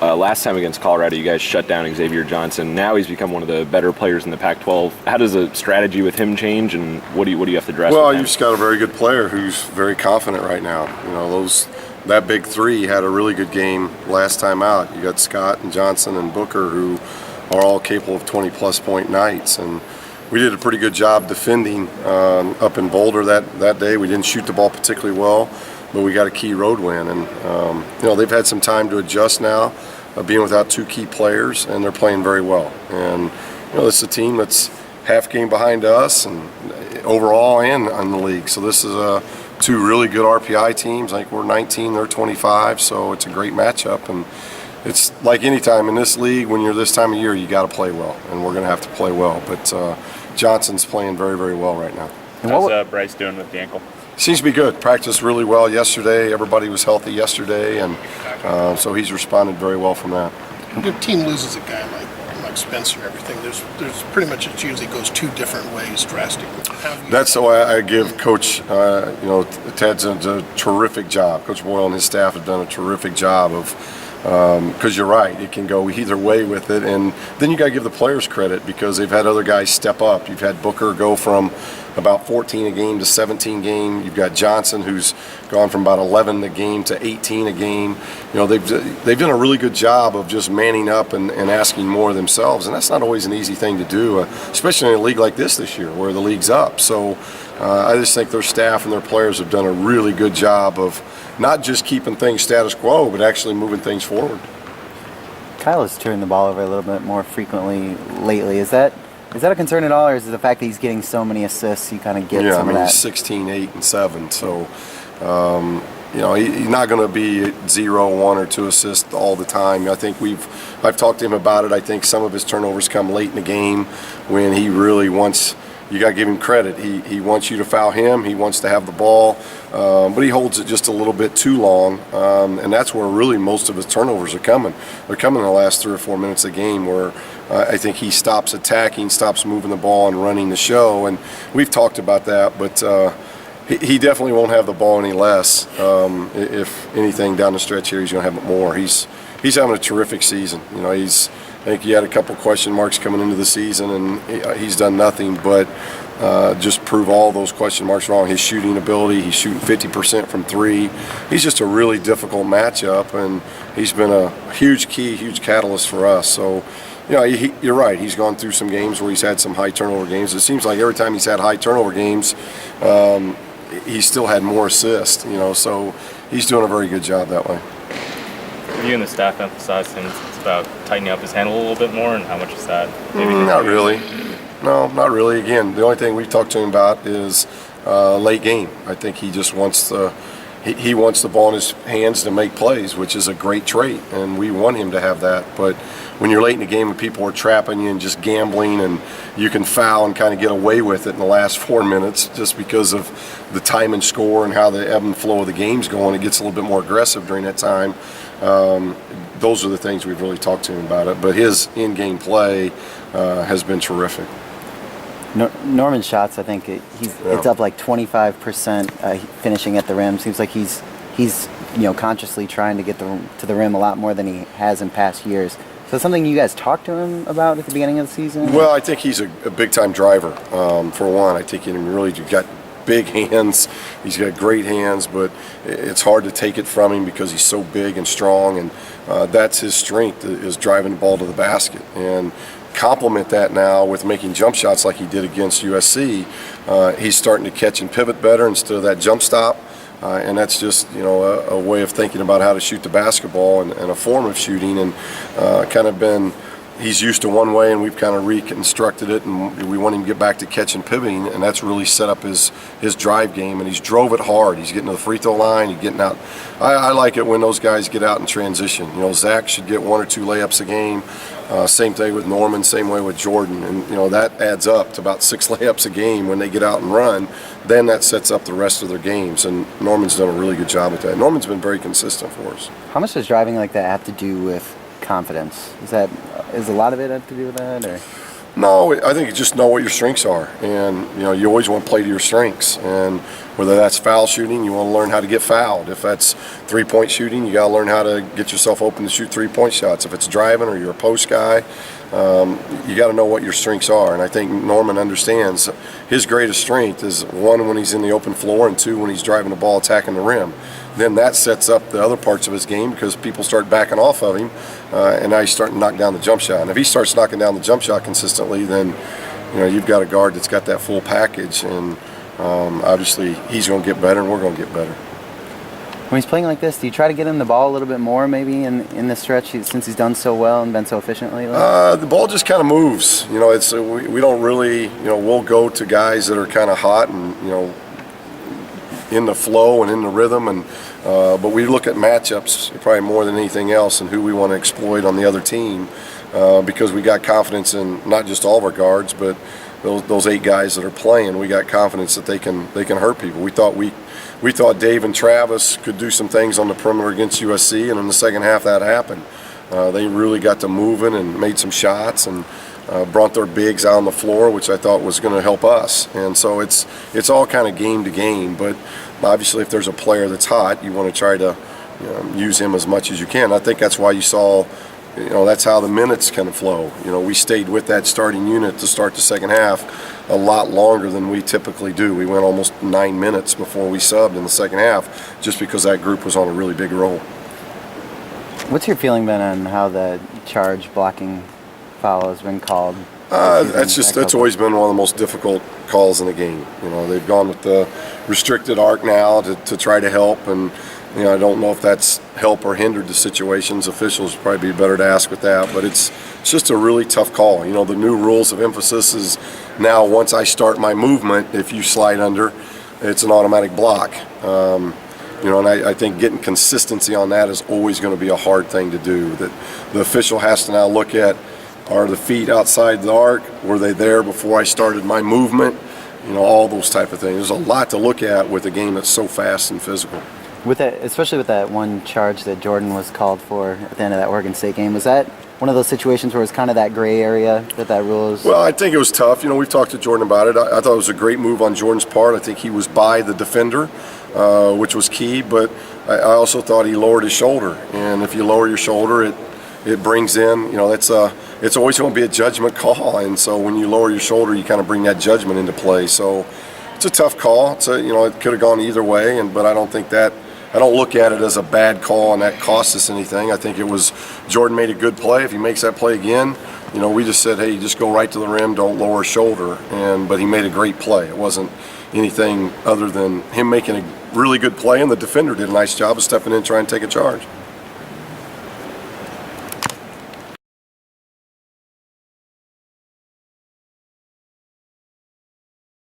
last time against Colorado, you guys shut down Xavier Johnson. Now he's become one of the better players in the Pac-12. How does the strategy with him change, and what do you have to address? Well, you've just got a very good player who's very confident right now. That big three had a really good game last time out. You got Scott and Johnson and Booker, who are all capable of 20-plus point nights, and we did a pretty good job defending up in Boulder that day. We didn't shoot the ball particularly well, but we got a key road win, and they've had some time to adjust now, being without two key players, and they're playing very well. And this is a team that's half game behind us, and overall and in the league. So this is two really good RPI teams. I think we're 19, they're 25, so it's a great matchup. And it's like any time in this league, when you're this time of year, you got to play well, and we're going to have to play well. But Johnson's playing very, very well right now. How's Bryce doing with the ankle? Seems to be good. Practiced really well yesterday. Everybody was healthy yesterday, and so he's responded very well from that. Your team loses a guy like Spencer and everything. There's pretty much it usually goes two different ways drastically. That's why I give Coach, Ted's done a terrific job. Coach Boyle and his staff have done a terrific job of, because you're right, it can go either way with it, and then you got to give the players credit because they've had other guys step up. You've had Booker go from about 14 a game to 17 a game. You've got Johnson, who's gone from about 11 a game to 18 a game. They've done a really good job of just manning up and asking more of themselves, and that's not always an easy thing to do, especially in a league like this year where the league's up. So I just think their staff and their players have done a really good job of not just keeping things status quo, but actually moving things forward. Kyle is turning the ball over a little bit more frequently lately. Is that a concern at all, or is it the fact that he's getting so many assists, you kind of get some of that? He's 16, 8, and 7, so he's not going to be 0, 1, or 2 assists all the time. I think I've talked to him about it. I think some of his turnovers come late in the game when he really wants. You got to give him credit. He wants you to foul him. He wants to have the ball, but he holds it just a little bit too long, and that's where really most of his turnovers are coming. They're coming in the last 3 or 4 minutes of the game where I think he stops attacking, stops moving the ball and running the show, and we've talked about that, but he definitely won't have the ball any less. If anything down the stretch here, he's going to have it more. He's having a terrific season. I think he had a couple question marks coming into the season, and he's done nothing but just prove all those question marks wrong. His shooting ability, he's shooting 50% from 3. He's just a really difficult matchup, and he's been a huge key, huge catalyst for us. So, you're right. He's gone through some games where he's had some high turnover games. It seems like every time he's had high turnover games, he's still had more assists, so he's doing a very good job that way. You and the staff emphasized him about tightening up his handle a little bit more, and how much is that? Not really. No, not really. Again, the only thing we've talked to him about is late game. I think he just wants he wants the ball in his hands to make plays, which is a great trait, and we want him to have that. But when you're late in the game and people are trapping you and just gambling, and you can foul and kind of get away with it in the last 4 minutes just because of the time and score and how the ebb and flow of the game's going, it gets a little bit more aggressive during that time. Those are the things we've really talked to him about it. But his in-game play has been terrific. Norman's shots, I think it's up like 25% finishing at the rim. Seems like he's consciously trying to get to the rim a lot more than he has in past years. So something you guys talked to him about at the beginning of the season? Well, I think he's a big-time driver. For one, I think he really got big hands. He's got great hands, but it's hard to take it from him because he's so big and strong, and that's his strength, is driving the ball to the basket. And complement that now with making jump shots like he did against USC. He's starting to catch and pivot better instead of that jump stop, and that's just a way of thinking about how to shoot the basketball and a form of shooting, and kind of been. He's used to one way, and we've kind of reconstructed it, and we want him to get back to catch and pivoting, and that's really set up his drive game, and he's drove it hard. He's getting to the free throw line, he's getting out. I like it when those guys get out in transition. Zach should get 1 or 2 layups a game. Same thing with Norman, same way with Jordan, and that adds up to about 6 layups a game when they get out and run. Then that sets up the rest of their games, and Norman's done a really good job with that. Norman's been very consistent for us. How much does driving like that have to do with confidence? Is a lot of it have to do with that, or? No, I think you just know what your strengths are, and you always want to play to your strengths. And whether that's foul shooting, you want to learn how to get fouled. If that's 3-point shooting, you got to learn how to get yourself open to shoot 3-point shots. If it's driving or you're a post guy, you got to know what your strengths are. And I think Norman understands his greatest strength is, one, when he's in the open floor, and two, when he's driving the ball, attacking the rim. Then that sets up the other parts of his game because people start backing off of him, and now he's starting to knock down the jump shot. And if he starts knocking down the jump shot consistently, then you've got a guard that's got that full package, and obviously he's going to get better, and we're going to get better. When he's playing like this, do you try to get him the ball a little bit more maybe in this stretch since he's done so well and been so efficient lately? The ball just kind of moves. It's we don't really, we'll go to guys that are kind of hot and, in the flow and in the rhythm, and but we look at matchups probably more than anything else and who we want to exploit on the other team, because we got confidence in not just all of our guards, but those 8 guys that are playing. We got confidence that they can hurt people. We thought Dave and Travis could do some things on the perimeter against USC, and in the second half that happened. They really got to moving and made some shots and brought their bigs out on the floor, which I thought was going to help us. And so it's all kind of game to game. But obviously, if there's a player that's hot, you want to try to use him as much as you can. I think that's why you saw, that's how the minutes kind of flow. We stayed with that starting unit to start the second half a lot longer than we typically do. We went almost 9 minutes before we subbed in the second half, just because that group was on a really big roll. What's your feeling been on how the charge blocking foul has been called? That's always been one of the most difficult calls in the game. They've gone with the restricted arc now to try to help, and I don't know if that's help or hindered the situations. Officials would probably be better to ask with that, but it's just a really tough call. The new rules of emphasis is now once I start my movement, if you slide under, it's an automatic block. And I think getting consistency on that is always going to be a hard thing to do. That the official has to now look at, are the feet outside the arc? Were they there before I started my movement? All those type of things. There's a lot to look at with a game that's so fast and physical. With that, especially with that one charge that Jordan was called for at the end of that Oregon State game, was that one of those situations where it's kind of that gray area that rule is? Well, I think it was tough. We've talked to Jordan about it. I thought it was a great move on Jordan's part. I think he was by the defender, which was key, but I also thought he lowered his shoulder. And if you lower your shoulder, it brings in, it's always going to be a judgment call. And so when you lower your shoulder, you kind of bring that judgment into play. So it's a tough call. It could have gone either way, but I don't look at it as a bad call and that cost us anything. I think it was Jordan made a good play. If he makes that play again, we just said, hey, just go right to the rim, don't lower shoulder. But he made a great play. It wasn't anything other than him making a really good play, and the defender did a nice job of stepping in trying to take a charge.